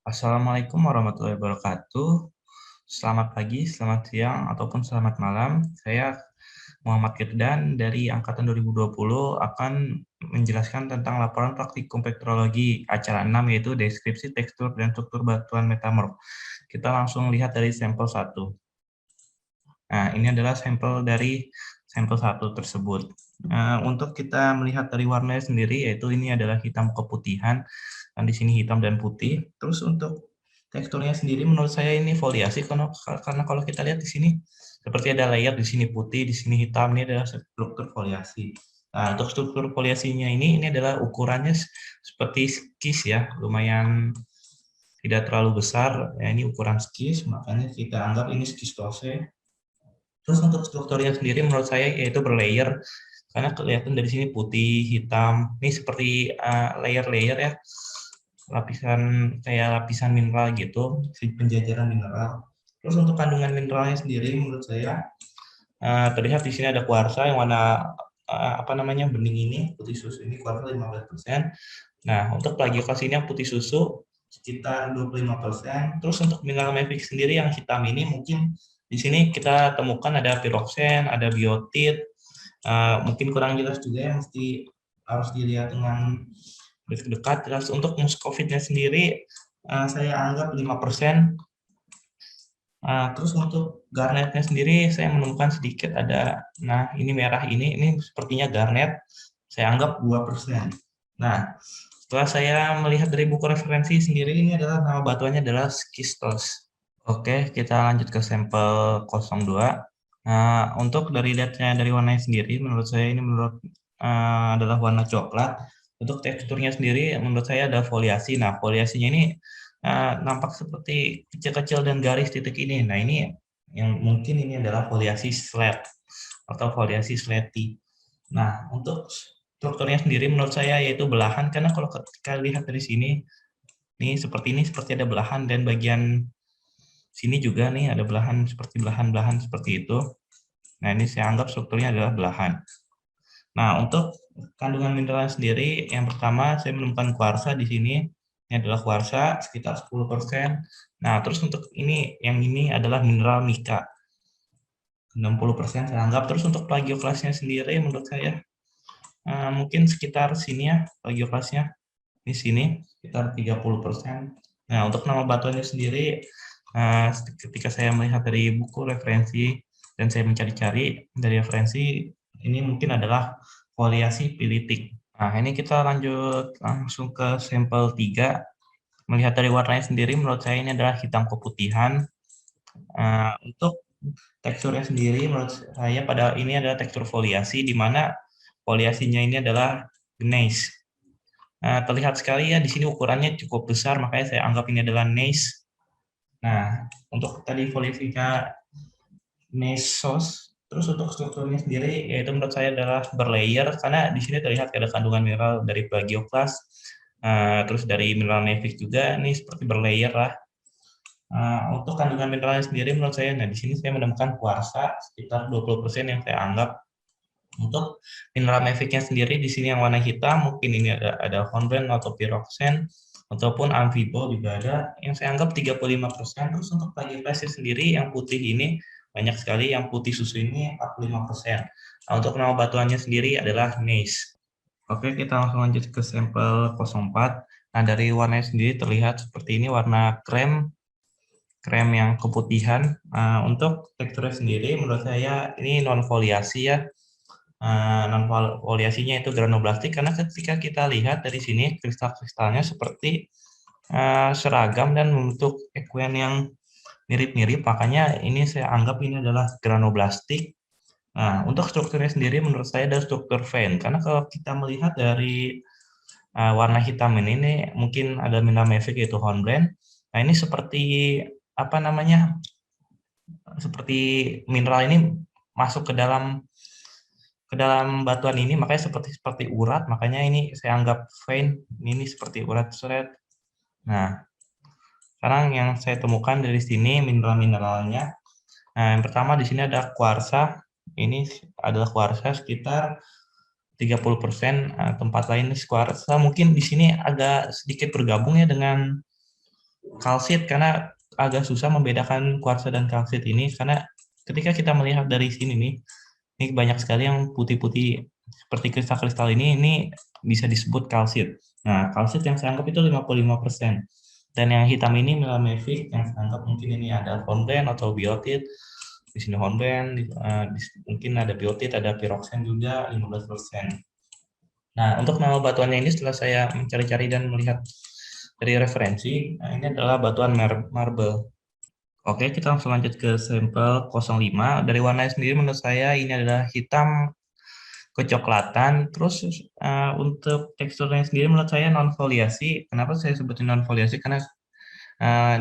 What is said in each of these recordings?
Assalamualaikum warahmatullahi wabarakatuh. Selamat pagi, selamat siang, ataupun selamat malam. Saya Muhammad Firdan dari Angkatan 2020 akan menjelaskan tentang laporan praktikum vektorologi acara 6, yaitu deskripsi tekstur dan struktur batuan metamorf. Kita langsung lihat dari sampel 1. Nah, ini adalah sampel dari sampel 1 tersebut. Untuk kita melihat dari warnanya sendiri, yaitu ini adalah hitam keputihan, dan di sini hitam dan putih. Terus untuk teksturnya sendiri menurut saya ini foliasi, karena kalau kita lihat di sini seperti ada layer di sini putih, di sini hitam, ini adalah struktur foliasi. Nah, untuk struktur foliasinya ini adalah ukurannya seperti skis ya, lumayan tidak terlalu besar. Ya, ini ukuran skis, makanya kita anggap ini skistose. Terus untuk strukturnya sendiri menurut saya yaitu berlayer, karena kelihatan dari sini putih, hitam. Ini seperti layer-layer ya, lapisan kayak lapisan mineral gitu, penjajaran mineral. Terus untuk kandungan mineralnya sendiri menurut saya terlihat di sini ada kuarsa yang warna bening ini, putih susu ini kuarsa 15%. Nah, untuk plagioklas ini yang putih susu sekitar 25%. Terus untuk mineral mafic sendiri yang hitam ini mungkin di sini kita temukan ada piroksen, ada biotit, mungkin kurang jelas juga ya, mesti harus dilihat dengan dekat. Terus untuk muscovidnya sendiri saya anggap 5%. Terus untuk garnetnya sendiri saya menemukan sedikit ada, nah ini merah ini sepertinya garnet, saya anggap 2%. Nah, setelah saya melihat dari buku referensi sendiri, ini adalah nama batuannya adalah skistos. Oke, kita lanjut ke sampel 02. Nah, untuk dari lihatnya dari warnanya sendiri, menurut saya ini adalah warna coklat. Untuk teksturnya sendiri, menurut saya ada foliasi. Nah, foliasinya ini nampak seperti kecil-kecil dan garis titik ini. Nah, ini yang mungkin ini adalah foliasi slat atau foliasi slety. Nah, untuk strukturnya sendiri menurut saya yaitu belahan, karena kalau kita lihat dari sini, ini seperti ada belahan, dan bagian sini juga nih ada belahan belahan-belahan seperti itu. Nah, ini saya anggap strukturnya adalah belahan. Nah, untuk kandungan mineral sendiri, yang pertama saya menemukan kuarsa di sini. Ini adalah kuarsa sekitar 10%. Nah, terus untuk yang ini adalah mineral mika. 60% saya anggap. Terus untuk plagioklasnya sendiri menurut saya mungkin sekitar sini ya, plagioklasnya. Di sini sekitar 30%. Nah, untuk nama batuannya sendiri, ketika saya melihat dari buku referensi dan saya mencari-cari dari referensi, ini mungkin adalah foliasi pilitik. Nah, ini kita lanjut langsung ke sampel 3. Melihat dari warnanya sendiri, menurut saya ini adalah hitam keputihan. Untuk teksturnya sendiri, menurut saya pada ini adalah tekstur foliasi, di mana foliasinya ini adalah gneiss. Terlihat sekali ya di sini ukurannya cukup besar, makanya saya anggap ini adalah gneiss. Nah, untuk tadi foliasinya gneiss, terus untuk strukturnya sendiri yaitu menurut saya adalah berlayer, karena di sini terlihat ada kandungan mineral dari plagioklas, terus dari mineral mafic juga, ini seperti berlayer lah. Untuk kandungan mineralnya sendiri menurut saya, nah di sini saya menemukan kuarsa sekitar 20% yang saya anggap. Untuk mineral maficnya sendiri di sini yang warna hitam, mungkin ini ada hornblende atau piroksen, ataupun amfibo juga ada, yang saya anggap 35%. Terus untuk plagioklasnya sendiri yang putih ini banyak sekali, yang putih susu ini 45%. Nah, untuk nama batuannya sendiri adalah gneiss. Oke, kita langsung lanjut ke sampel 04. Nah, dari warnanya sendiri terlihat seperti ini, warna krem yang keputihan. Untuk teksturnya sendiri menurut saya ini non foliasi ya. Non foliasinya itu granoblastik, karena ketika kita lihat dari sini kristal-kristalnya seperti seragam dan membentuk ekuen yang mirip-mirip, makanya ini saya anggap ini adalah granoblastik. Nah, untuk strukturnya sendiri menurut saya ada struktur vein, karena kalau kita melihat dari warna hitam ini mungkin ada mineral mafic yaitu hornblende. Nah, ini seperti seperti mineral ini masuk ke dalam batuan ini, makanya seperti urat, makanya ini saya anggap vein, ini seperti urat seret. Nah, sekarang yang saya temukan dari sini mineral-mineralnya. Nah, yang pertama di sini ada kuarsa. Ini adalah kuarsa sekitar 30%. Tempat lain kuarsa mungkin di sini agak sedikit bergabung ya dengan kalsit karena agak susah membedakan kuarsa dan kalsit ini karena ketika kita melihat dari sini nih, ini banyak sekali yang putih-putih seperti kristal-kristal ini bisa disebut kalsit. Nah, kalsit yang saya anggap itu 55%. Dan yang hitam ini melamifik yang saya anggap mungkin ini ada hornblende atau biotit. Di sini hornblende, mungkin ada biotit, ada piroxen juga 15%. Nah, untuk nama batuannya ini setelah saya mencari-cari dan melihat dari referensi, nah ini adalah batuan marble. Oke, kita langsung lanjut ke sampel 05. Dari warnanya sendiri menurut saya ini adalah hitam kecoklatan. Terus untuk teksturnya sendiri menurut saya non foliasi. Kenapa saya sebutin non foliasi? Karena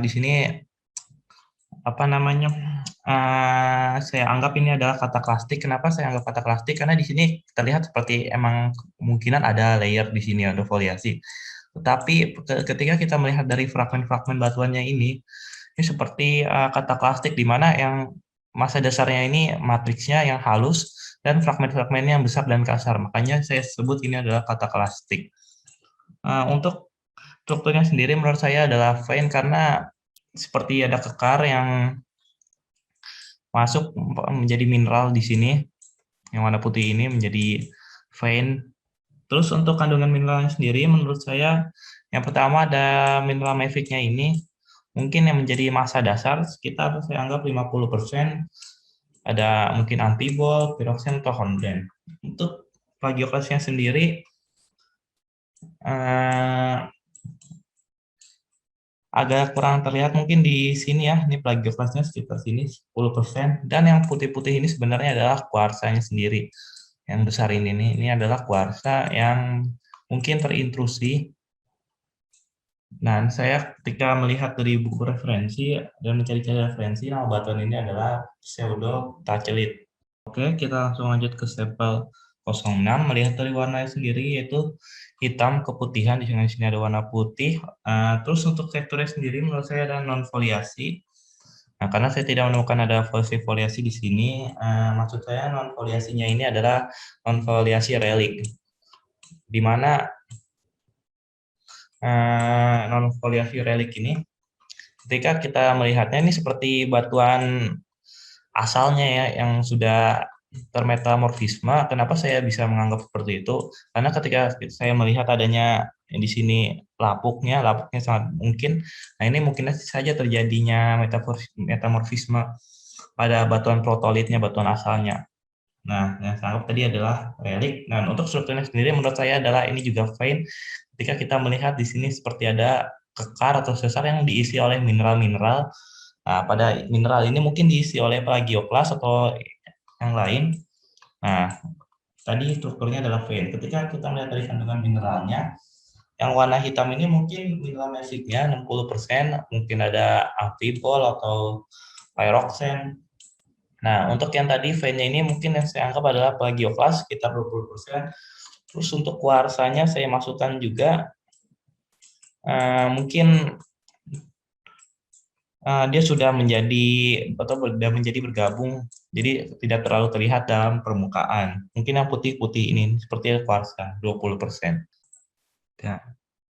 di sini apa namanya? Saya anggap ini adalah kata plastik. Kenapa saya anggap kata plastik? Karena di sini terlihat seperti emang kemungkinan ada layer di sini ada foliasi. Tetapi ketika kita melihat dari fragmen-fragmen batuannya ini seperti kata plastik di mana yang massa dasarnya ini matriksnya yang halus dan fragmen-fragmennya yang besar dan kasar. Makanya saya sebut ini adalah kata plastik. Untuk strukturnya sendiri menurut saya adalah vein karena seperti ada kekar yang masuk menjadi mineral di sini. Yang warna putih ini menjadi vein. Terus untuk kandungan mineralnya sendiri menurut saya yang pertama ada mineral maficnya ini mungkin yang menjadi massa dasar sekitar saya anggap 50%. Ada mungkin antibol, piroxen, atau hornblende. Untuk plagioklasnya sendiri agak kurang terlihat mungkin di sini ya, ini plagioklasnya sekitar sini 10%, dan yang putih-putih ini sebenarnya adalah kuarsanya sendiri. Yang besar ini adalah kuarsa yang mungkin terintrusi. Nah, saya ketika melihat dari buku referensi dan mencari-cari referensi, nama batuan ini adalah pseudotachelite. Oke, kita langsung lanjut ke sampel 06. Melihat dari warnanya sendiri yaitu hitam keputihan, di sini ada warna putih. Terus untuk teksturnya sendiri menurut saya ada non foliasi. Nah, karena saya tidak menemukan ada foliasi di sini, maksud saya non foliasinya ini adalah non foliasi relik, di mana non foliasi relik ini ketika kita melihatnya ini seperti batuan asalnya ya yang sudah termetamorfisme. Kenapa saya bisa menganggap seperti itu? Karena ketika saya melihat adanya di sini lapuknya sangat mungkin. Nah, ini mungkin saja terjadinya metamorfisme pada batuan protolitnya, batuan asalnya. Nah, yang saya anggap tadi adalah relik. Nah, untuk strukturnya sendiri menurut saya adalah ini juga vein. Ketika kita melihat di sini seperti ada kekar atau sesar yang diisi oleh mineral-mineral. Nah, pada mineral ini mungkin diisi oleh plagioklas atau yang lain. Nah, tadi strukturnya adalah vein. Ketika kita melihat dari kandungan mineralnya, yang warna hitam ini mungkin mineral basicnya 60%, mungkin ada amfibol atau pyroxene. Nah, untuk yang tadi veinnya ini mungkin yang saya anggap adalah plagioklas sekitar 20%. Terus untuk kuarsanya saya masukkan juga mungkin dia sudah menjadi atau sudah menjadi bergabung, jadi tidak terlalu terlihat dalam permukaan. Mungkin yang putih-putih ini seperti kuarsa 20%. Ya,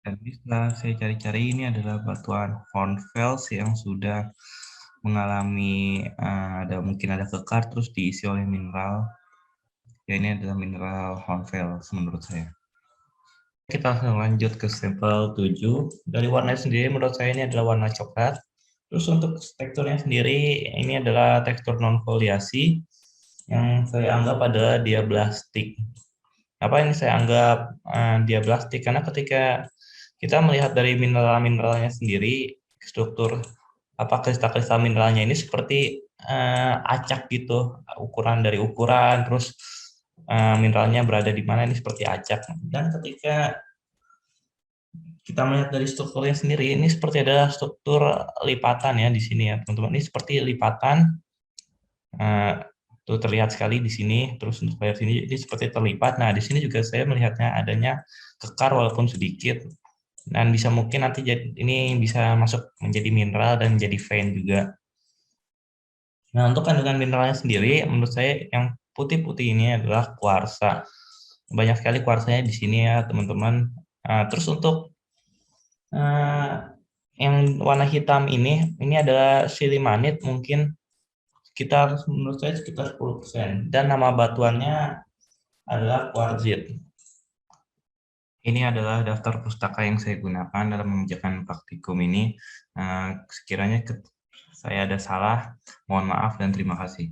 dan ini setelah saya cari-cari ini adalah batuan hornfels yang sudah mengalami ada mungkin ada kekar terus diisi oleh mineral. Ya, ini adalah mineral hornfels menurut saya. Kita langsung lanjut ke sampel 7. Dari warna sendiri menurut saya ini adalah warna coklat. Terus untuk teksturnya sendiri ini adalah tekstur non foliasi yang saya anggap adalah diablastik. Apa ini saya anggap diablastik? Karena ketika kita melihat dari mineral-mineralnya sendiri, struktur apa kristal-kristal mineralnya ini seperti acak gitu, ukuran dari ukuran, terus mineralnya berada di mana ini seperti acak. Dan ketika kita melihat dari strukturnya sendiri, ini seperti adalah struktur lipatan ya di sini ya teman-teman. Ini seperti lipatan, tuh terlihat sekali di sini. Terus untuk layar sini ini seperti terlipat. Nah, di sini juga saya melihatnya adanya kekar walaupun sedikit. Dan bisa mungkin nanti ini bisa masuk menjadi mineral dan menjadi vein juga. Nah, untuk kandungan mineralnya sendiri, menurut saya yang putih-putih ini adalah kuarsa. Banyak sekali kuarsanya di sini ya teman-teman. Terus untuk Yang warna hitam ini adalah silimanit, mungkin sekitar, menurut saya sekitar 10%. Dan nama batuannya adalah kuartsit. Ini adalah daftar pustaka yang saya gunakan dalam mengerjakan praktikum ini. Sekiranya saya ada salah, mohon maaf dan terima kasih.